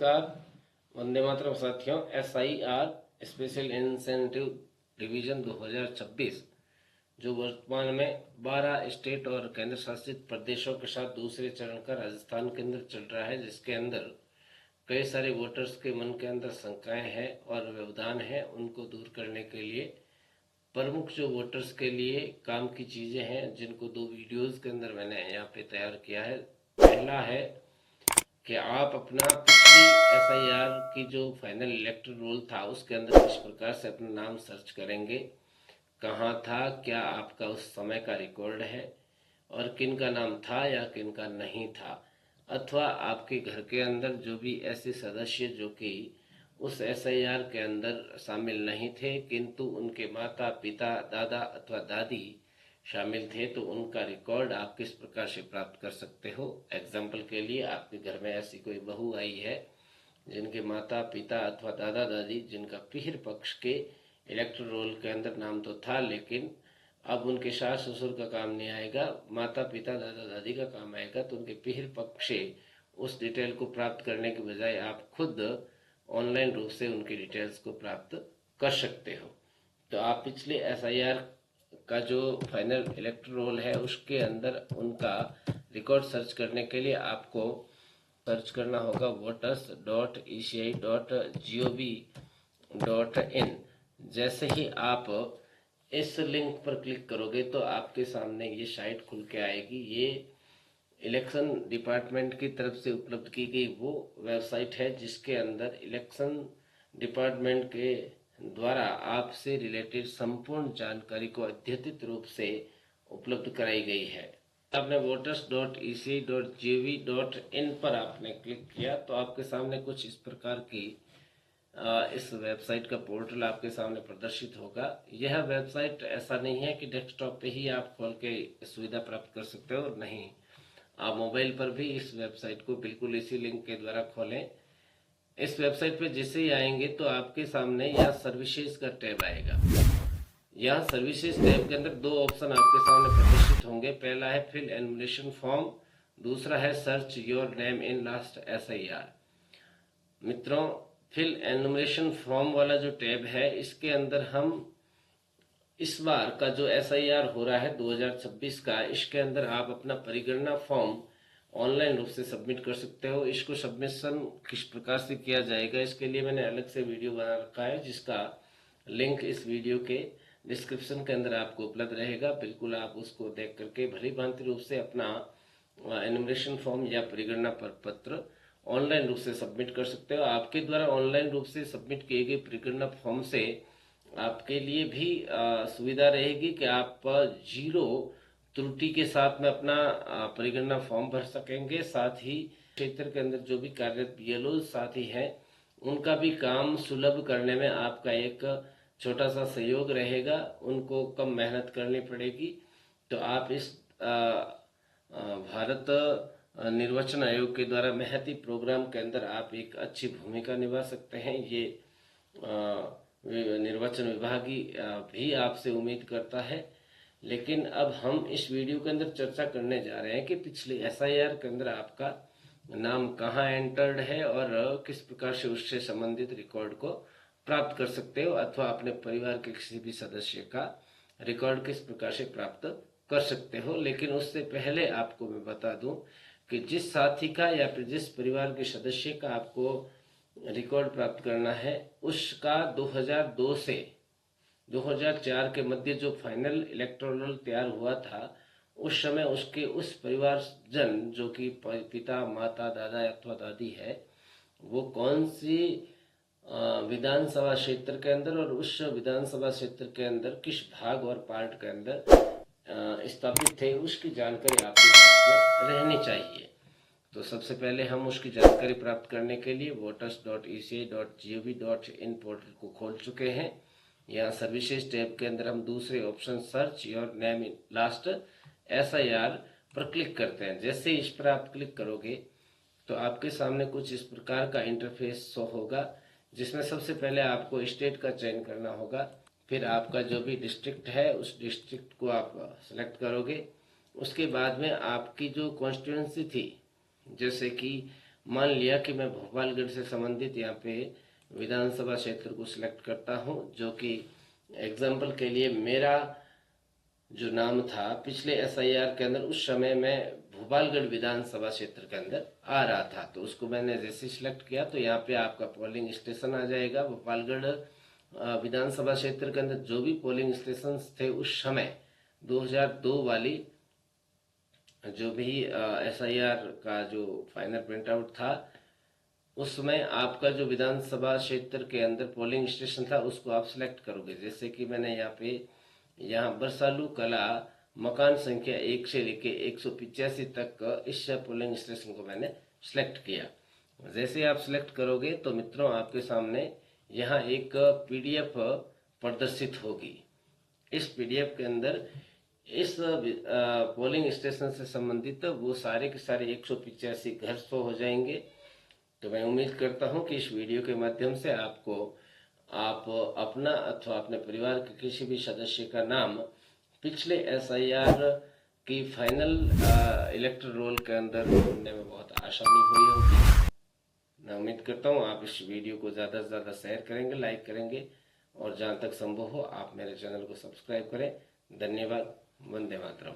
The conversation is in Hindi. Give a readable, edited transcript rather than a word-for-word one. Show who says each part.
Speaker 1: नमस्कार। वंदे मातरम साथियों। SIR स्पेशल इंसेंटिव डिवीजन 2026 जो वर्तमान में 12 स्टेट और केंद्र शासित प्रदेशों के साथ दूसरे चरण का राजस्थान के अंदर चल रहा है, जिसके अंदर कई सारे वोटर्स के मन के अंदर शंकाएं हैं और व्यवधान है, उनको दूर करने के लिए प्रमुख जो वोटर्स के लिए काम की चीज़ें हैं, जिनको 2 वीडियोज़ के अंदर मैंने यहाँ पे तैयार किया है। पहला है कि आप अपना पिछली SIR की जो फाइनल इलेक्टोरल रोल था उसके अंदर किस प्रकार से अपना नाम सर्च करेंगे, कहाँ था, क्या आपका उस समय का रिकॉर्ड है और किन का नाम था या किन का नहीं था, अथवा आपके घर के अंदर जो भी ऐसे सदस्य जो कि उस SIR के अंदर शामिल नहीं थे किंतु उनके माता पिता दादा अथवा दादी शामिल थे, तो उनका रिकॉर्ड आप किस प्रकार से प्राप्त कर सकते हो। एग्जाम्पल के लिए आपके घर में ऐसी कोई बहू आई है जिनके माता पिता अथवा दादा दादी जिनका पीहर पक्ष के इलेक्टोरल रोल के अंदर नाम तो था, लेकिन अब उनके सास ससुर का काम नहीं आएगा, माता पिता दादा दादी का काम आएगा, तो उनके पीहर पक्ष से उस डिटेल को प्राप्त करने के बजाय आप खुद ऑनलाइन रूप से उनकी डिटेल्स को प्राप्त कर सकते हो। तो आप पिछले SIR का जो फाइनल इलेक्टोरल रोल है उसके अंदर उनका रिकॉर्ड सर्च करने के लिए आपको सर्च करना होगा voters.eci.gov.in। जैसे ही आप इस लिंक पर क्लिक करोगे तो आपके सामने ये साइट खुल के आएगी। ये इलेक्शन डिपार्टमेंट की तरफ से उपलब्ध की गई वो वेबसाइट है जिसके अंदर इलेक्शन डिपार्टमेंट के द्वारा आपसे रिलेटेड संपूर्ण जानकारी को अद्यतित रूप से उपलब्ध कराई गई है। आपने voters.eci.gov.in पर आपने क्लिक किया तो आपके सामने कुछ इस प्रकार की इस वेबसाइट का पोर्टल आपके सामने प्रदर्शित होगा। यह वेबसाइट ऐसा नहीं है कि डेस्कटॉप पे ही आप खोल के सुविधा प्राप्त कर सकते हो, नहीं, आप मोबाइल पर भी इस वेबसाइट को बिल्कुल इसी लिंक के द्वारा खोलें। इस वेबसाइट पे जैसे ही आएंगे तो आपके सामने यहाँ सर्विसेज का टैब आएगा। यहाँ सर्विसेज टैब के अंदर 2 ऑप्शन आपके सामने प्रदर्शित होंगे। पहला है फिल एनुमरेशन फॉर्म, दूसरा है search your name in last SIR। मित्रों, फिल एनुमरेशन फॉर्म वाला जो टैब है इसके अंदर हम इस बार का जो SIR हो रहा है 2026 का, इसके अंदर आप अपना परिगणना फॉर्म ऑनलाइन रूप से सबमिट कर सकते हो। इसको सबमिशन किस प्रकार से किया जाएगा इसके लिए मैंने अलग से वीडियो बना रखा है, जिसका लिंक इस वीडियो के डिस्क्रिप्शन के अंदर आपको उपलब्ध रहेगा। बिल्कुल आप उसको देख करके भली भांति रूप से अपना एनुमरेशन फॉर्म या परिगणना पत्र ऑनलाइन रूप से सबमिट कर सकते हो। आपके द्वारा ऑनलाइन रूप से सबमिट किए गए परिगणना फॉर्म से आपके लिए भी सुविधा रहेगी कि आप 0 त्रुटि के साथ में अपना परिगणना फॉर्म भर सकेंगे। साथ ही क्षेत्र के अंदर जो भी कार्यरत BLO साथी हैं उनका भी काम सुलभ करने में आपका एक छोटा सा सहयोग रहेगा, उनको कम मेहनत करनी पड़ेगी। तो आप इस भारत निर्वाचन आयोग के द्वारा महती प्रोग्राम के अंदर आप एक अच्छी भूमिका निभा सकते हैं। ये निर्वाचन विभाग भी आपसे उम्मीद करता है। लेकिन अब हम इस वीडियो के अंदर चर्चा करने जा रहे हैं कि पिछले SIR के अंदर आपका नाम कहाँ एंटर्ड है और किस प्रकार से उससे संबंधित रिकॉर्ड को प्राप्त कर सकते हो, अथवा अपने परिवार के किसी भी सदस्य का रिकॉर्ड किस प्रकार से प्राप्त कर सकते हो। लेकिन उससे पहले आपको मैं बता दूं कि जिस साथी का या फिर जिस परिवार के सदस्य का आपको रिकॉर्ड प्राप्त करना है उसका 2002 से 2004 के मध्य जो फाइनल इलेक्टोरल रोल तैयार हुआ था उस समय उसके उस परिवारजन जो कि पिता माता दादा अथवा दादी है वो कौन सी विधानसभा क्षेत्र के अंदर और उस विधानसभा क्षेत्र के अंदर किस भाग और पार्ट के अंदर स्थापित थे उसकी जानकारी आपके पास में रहनी चाहिए। तो सबसे पहले हम उसकी जानकारी प्राप्त करने के लिए voters.eci.gov.in पोर्टल को खोल चुके हैं। यहाँ सर्विसेज टैब के अंदर हम दूसरे option search your name in last SIR पर क्लिक करते हैं। जैसे इस पर आप क्लिक करोगे तो आपके सामने कुछ इस प्रकार का इंटरफेस शो होगा, जिसमें सबसे पहले आपको स्टेट का चयन करना होगा। फिर आपका जो भी डिस्ट्रिक्ट है उस डिस्ट्रिक्ट को आप सेलेक्ट करोगे। उसके बाद में आपकी जो कॉन्स्टिट्यूंसी थी, जैसे कि मान लिया कि मैं भोपालगढ़ से संबंधित यहाँ पे विधानसभा क्षेत्र को सिलेक्ट करता हूँ, जो कि एग्जाम्पल के लिए मेरा जो नाम था पिछले एसआईआर के अंदर उस समय मैं भोपालगढ़ विधानसभा क्षेत्र के अंदर आ रहा था, तो उसको मैंने जैसे सिलेक्ट किया तो यहाँ पे आपका पोलिंग स्टेशन आ जाएगा। भोपालगढ़ विधानसभा क्षेत्र के अंदर जो भी पोलिंग स्टेशन थे उस समय 2002 वाली जो भी एसआईआर का जो फाइनल प्रिंट आउट था, उस समय आपका जो विधानसभा क्षेत्र के अंदर पोलिंग स्टेशन था उसको आप सिलेक्ट करोगे। जैसे कि मैंने यहाँ बरसालू कला मकान संख्या 1 से लेके 185 तक इस पोलिंग स्टेशन को मैंने सिलेक्ट किया। जैसे आप सिलेक्ट करोगे तो मित्रों आपके सामने यहाँ एक पीडीएफ प्रदर्शित होगी। इस पीडीएफ के अंदर इस पोलिंग स्टेशन से संबंधित वो सारे के सारे 185 घर शो हो जाएंगे। तो मैं उम्मीद करता हूं कि इस वीडियो के माध्यम से आप अपना अथवा अपने परिवार के किसी भी सदस्य का नाम पिछले एसआईआर की फाइनल इलेक्टोरल रोल के अंदर ढूंढने में बहुत आसानी हुई होगी। मैं उम्मीद करता हूं आप इस वीडियो को ज़्यादा से ज़्यादा शेयर करेंगे, लाइक करेंगे और जहां तक संभव हो आप मेरे चैनल को सब्सक्राइब करें। धन्यवाद। वंदे मातरम।